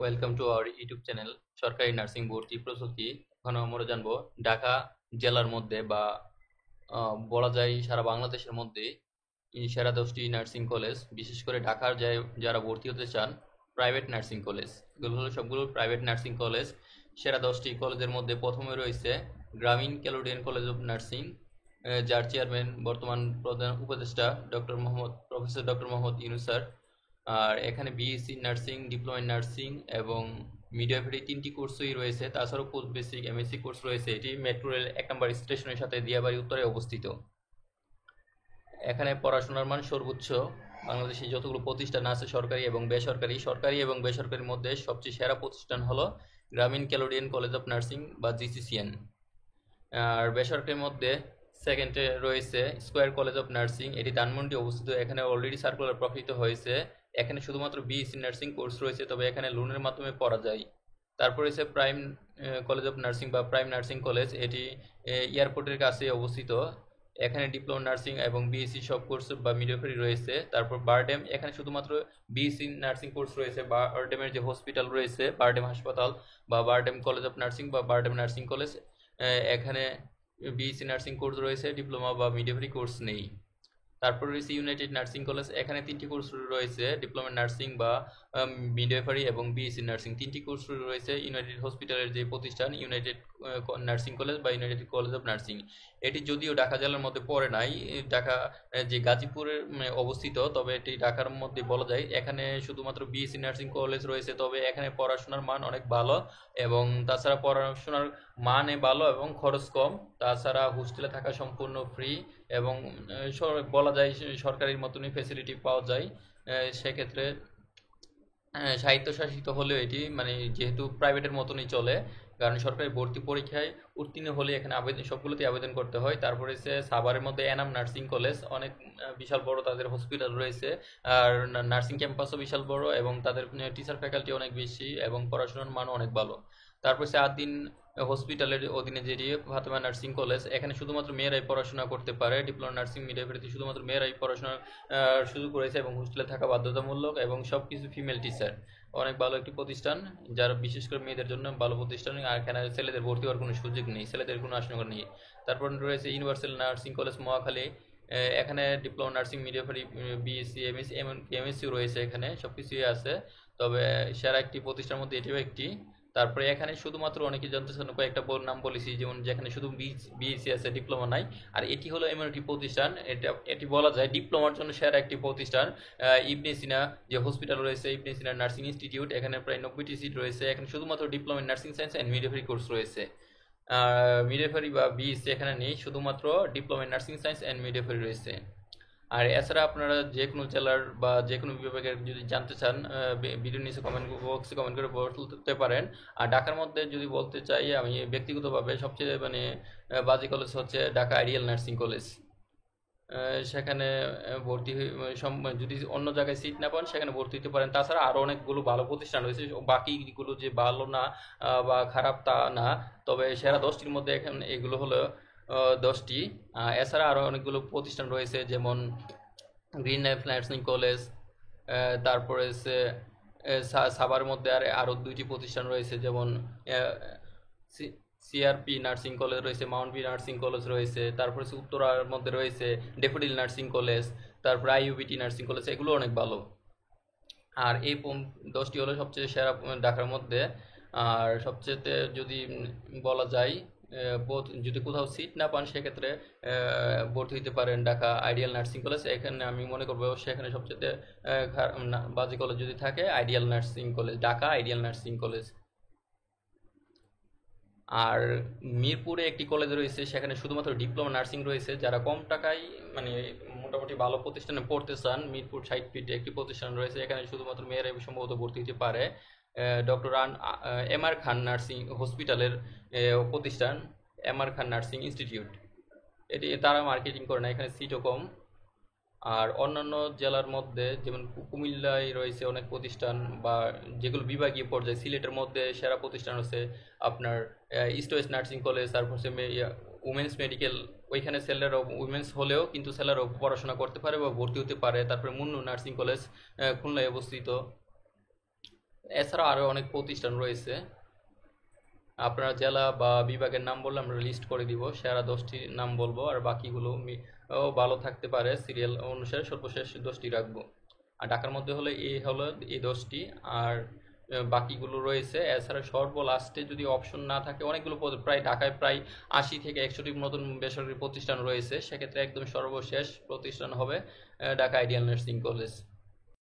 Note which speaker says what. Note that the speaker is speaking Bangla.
Speaker 1: Welcome to our YouTube channel সরকারি নার্সিং ভর্তি প্রস্তুতি। এখন আমরা জানবো ঢাকা জেলার মধ্যে বা বলা যায় সারা বাংলাদেশের মধ্যে এই সেরা 10টি নার্সিং কলেজ, বিশেষ করে ঢাকার যারা ভর্তি হতে চান প্রাইভেট নার্সিং কলেজ। এগুলো হলো সবগুলো প্রাইভেট নার্সিং কলেজ। সেরা 10টি কলেজের মধ্যে প্রথমে রয়েছে Grameen Caledonian college of nursing, যার চেয়ারম্যান বর্তমান প্রধান উপদেষ্টা professor doctor Mohammad Yunus sir. আর এখানে BSc nursing, diploma in nursing এবং মিডওয়াইফারি 3টি কোর্সই রয়েছে। তাছাড়াও পোস্ট বেসিক এমএসসি কোর্স রয়েছে। এটি মেট্রো রেল 1 নম্বর স্টেশনের সাথে দিয়াবাড়ি উত্তরে অবস্থিত। এখানে পড়াশোনার মান সর্বোচ্চ। বাংলাদেশে যতগুলো প্রতিষ্ঠান আছে সরকারি এবং বেসরকারির মধ্যে সবচেয়ে সেরা প্রতিষ্ঠান হলো গ্রামীণ ক্যালোডিয়ান কলেজ অফ নার্সিং বা জিসিসিএন। আর বেসরকারির মধ্যে সেকেন্ডে রয়েছে স্কয়ার কলেজ অফ নার্সিং, এটি ধানমন্ডি অবস্থিত। এখানে অলরেডি সার্কুলার প্রকাশিত হয়েছে। এখানে শুধুমাত্র বিএসসি নার্সিং কোর্স রয়েছে, তবে এখানে লোনের মাধ্যমে পড়া যায়। তারপর রয়েছে প্রাইম কলেজ অফ নার্সিং বা প্রাইম নার্সিং কলেজ, এটি এয়ারপোর্টের কাছে অবস্থিত। এখানে ডিপ্লোমা নার্সিং এবং বিএসসি সব কোর্স বা মিডওয়াইফারি রয়েছে। তারপর বারডেম, এখানে শুধুমাত্র বিএসসি নার্সিং কোর্স রয়েছে। বারডেমের যে হসপিটাল রয়েছে, বারডেম হাসপাতাল বা বারডেম কলেজ অফ নার্সিং বা বারডেম নার্সিং কলেজ, এখানে বিএসসি নার্সিং কোর্স রয়েছে, ডিপ্লোমা বা মিডওয়াইফারি কোর্স নেই। তারপর রয়েছে ইউনাইটেড নার্সিং কলেজ, এখানে 3টি কোর্স রয়েছে, ডিপ্লোমা নার্সিং বা মিডওয়াইফারি এবং বিএসসি নার্সিং 3টি কোর্স রয়েছে। ইউনাইটেড হসপিটালের যে প্রতিষ্ঠান ইউনাইটেড নার্সিং কলেজ বা ইউনাইটেড কলেজ অফ নার্সিং, এটি যদিও ঢাকা জেলার মধ্যে পড়ে নাই, ঢাকা যে গাজীপুরে অবস্থিত, তবে এটি ঢাকার মধ্যে বলা যায়। এখানে শুধুমাত্র বিএসসি নার্সিং কলেজ রয়েছে, তবে এখানে পড়াশোনার মান অনেক ভালো এবং তাছাড়া পড়াশোনার মানে ভালো এবং খরচ কম। তাছাড়া হোস্টেলে থাকা সম্পূর্ণ ফ্রি এবং বলা যায় সরকারির মতনই ফেসিলিটি পাওয়া যায়। সেক্ষেত্রে স্বায়ত্তশাসিত হলেও এটি মানে যেহেতু প্রাইভেটের মতনই চলে, কারণ সরকারি ভর্তি পরীক্ষায় উত্তীর্ণ হলে এখানে সবগুলোতে আবেদন করতে হয়। তারপরে হচ্ছে সাভারের মধ্যে এনাম নার্সিং কলেজ, অনেক বিশাল বড় তাদের হসপিটাল রয়েছে, আর নার্সিং ক্যাম্পাসও বিশাল বড় এবং তাদের টিচার ফ্যাকাল্টি অনেক বেশি এবং পড়াশোনার মানও অনেক ভালো। তারপর হচ্ছে আদিন হসপিটালের অধীনে যেটি ফাতেমা নার্সিং কলেজ, এখানে শুধুমাত্র মেয়েরাই পড়াশোনা করতে পারে। ডিপ্লোমা নার্সিং মিডওয়াইফারিতে শুধুমাত্র মেয়েরাই পড়াশোনার সুযোগ রয়েছে এবং হোস্টেলে থাকা বাধ্যতামূলক এবং সব কিছু ফিমেল টিচার। অনেক ভালো একটি প্রতিষ্ঠান, যারা বিশেষ করে মেয়েদের জন্য ভালো প্রতিষ্ঠান। আর এখানে ছেলেদের ভর্তি হওয়ার কোনো সুযোগ নেই, ছেলেদের কোনো আসন নেই। তারপর রয়েছে ইউনিভার্সাল নার্সিং কলেজ মহাখালী, এখানে diploma nursing midwifery BSc MSc MSc রয়েছে, এখানে সব কিছুই আছে। তবে সেরা একটি প্রতিষ্ঠানের মধ্যে এটিও একটি। তারপরে এখানে শুধুমাত্র অনেকে জানতে চান, কয়েকটা নাম বলেছি, যেমন যেখানে শুধু বিএসসি আছে, ডিপ্লোমা নাই। আর এটি হলো এমন একটি প্রতিষ্ঠান, এটি বলা যায় ডিপ্লোমার জন্য সেরা একটি প্রতিষ্ঠান। ইবনে সিনা যে হসপিটাল রয়েছে, ইবনে সিনা নার্সিং ইনস্টিটিউট, এখানে প্রায় 90টি সিট রয়েছে। এখানে শুধুমাত্র diploma in nursing science and midwifery course রয়েছে। মিডওয়াইফারি বা বিএসসি এখানে নেই, শুধুমাত্র diploma in nursing science and midwifery রয়েছে। আর এছাড়া আপনারা যে কোনো জেলার বা যে কোনো বিভাগের যদি জানতে চান, ভিডিও নিচে কমেন্ট বক্সে কমেন্ট করে বলতে পারেন। আর ঢাকার মধ্যে যদি বলতে চাই, আমি ব্যক্তিগতভাবে সবচেয়ে মানে বাজে কলেজ হচ্ছে ঢাকা আইডিয়াল নার্সিং কলেজ। সেখানে ভর্তি যদি অন্য জায়গায় সিট না পান সেখানে ভর্তি হতে পারেন। তাছাড়া আরও অনেকগুলো ভালো প্রতিষ্ঠান রয়েছে, বাকিগুলো যে ভালো না বা খারাপ তা না, তবে সেরা 10টির মধ্যে এখানে এগুলো হলো 10টি। এছাড়া আরও অনেকগুলো প্রতিষ্ঠান রয়েছে, যেমন গ্রিন লাইফ নার্সিং কলেজ। তারপরে সাভারের মধ্যে আরও 2টি প্রতিষ্ঠান রয়েছে, যেমন সিআরপি নার্সিং কলেজ রয়েছে, মাউন্ট বি নার্সিং কলেজ রয়েছে। তারপরে উত্তরার মধ্যে রয়েছে ডেফোডিল নার্সিং কলেজ, তারপরে আইইউবিটি নার্সিং কলেজ, এগুলো অনেক ভালো। আর এই 10টি হলো সবচেয়ে সেরা ঢাকার মধ্যে। আর সবচেয়ে যদি বলা যায়, যদি কোথাও সিট না পান সেক্ষেত্রে ভর্তি হতে পারেন ঢাকা আইডিয়াল নার্সিং কলেজ। এখানে আমি মনে করবো সেখানে সবচেয়ে বাজে কলেজ যদি থাকে ideal nursing college, Dhaka ideal nursing college. আর মিরপুরে একটি কলেজ রয়েছে, সেখানে শুধুমাত্র ডিপ্লোমা নার্সিং রয়েছে। যারা কম টাকায় মানে মোটামুটি ভালো প্রতিষ্ঠানে পড়তে চান, মিরপুর 60 ফিটে একটি প্রতিষ্ঠান রয়েছে, এখানে শুধুমাত্র মেয়েরাই সম্ভবত ভর্তি হতে পারে। ডক্টর এম আর খান নার্সিং হসপিটালের প্রতিষ্ঠান এম আর খান নার্সিং ইনস্টিটিউট, এটি তারা মার্কেটিং করে না, এখানে সিটও কম। আর অন্যান্য জেলার মধ্যে যেমন কুমিল্লায় রয়েছে অনেক প্রতিষ্ঠান, বা যেগুলো বিভাগীয় পর্যায়ে, সিলেটের মধ্যে সেরা প্রতিষ্ঠান হচ্ছে আপনার ইস্ট ওয়েস্ট নার্সিং কলেজ। তারপর হচ্ছে উমেন্স মেডিকেল, ওইখানে ছেলেরা উমেন্স হলেও কিন্তু ছেলেরাও পড়াশোনা করতে পারে বা ভর্তি হতে পারে। তারপরে মুন্নু নার্সিং কলেজ খুলনায় অবস্থিত। এছাড়াও আরও অনেক প্রতিষ্ঠান রয়েছে। আপনার জেলা বা বিভাগের নাম বললে আমরা লিস্ট করে দিব, সেরা 10টি নাম বলবো, আর বাকিগুলো ও ভালো থাকতে পারে সিরিয়াল অনুসারে সর্বশেষ 10টি রাখবো। আর ঢাকার মধ্যে হলে হলো এই 10টি, আর বাকিগুলো রয়েছে। এছাড়া সর্ব লাস্টে যদি অপশন না থাকে, অনেকগুলো প্রায় ঢাকায় প্রায় 80 থেকে 100টি নতুন বেসরকারি প্রতিষ্ঠান রয়েছে, সেক্ষেত্রে একদম সর্বশেষ প্রতিষ্ঠান হবে ঢাকা আইডিয়াল নার্সিং কলেজ।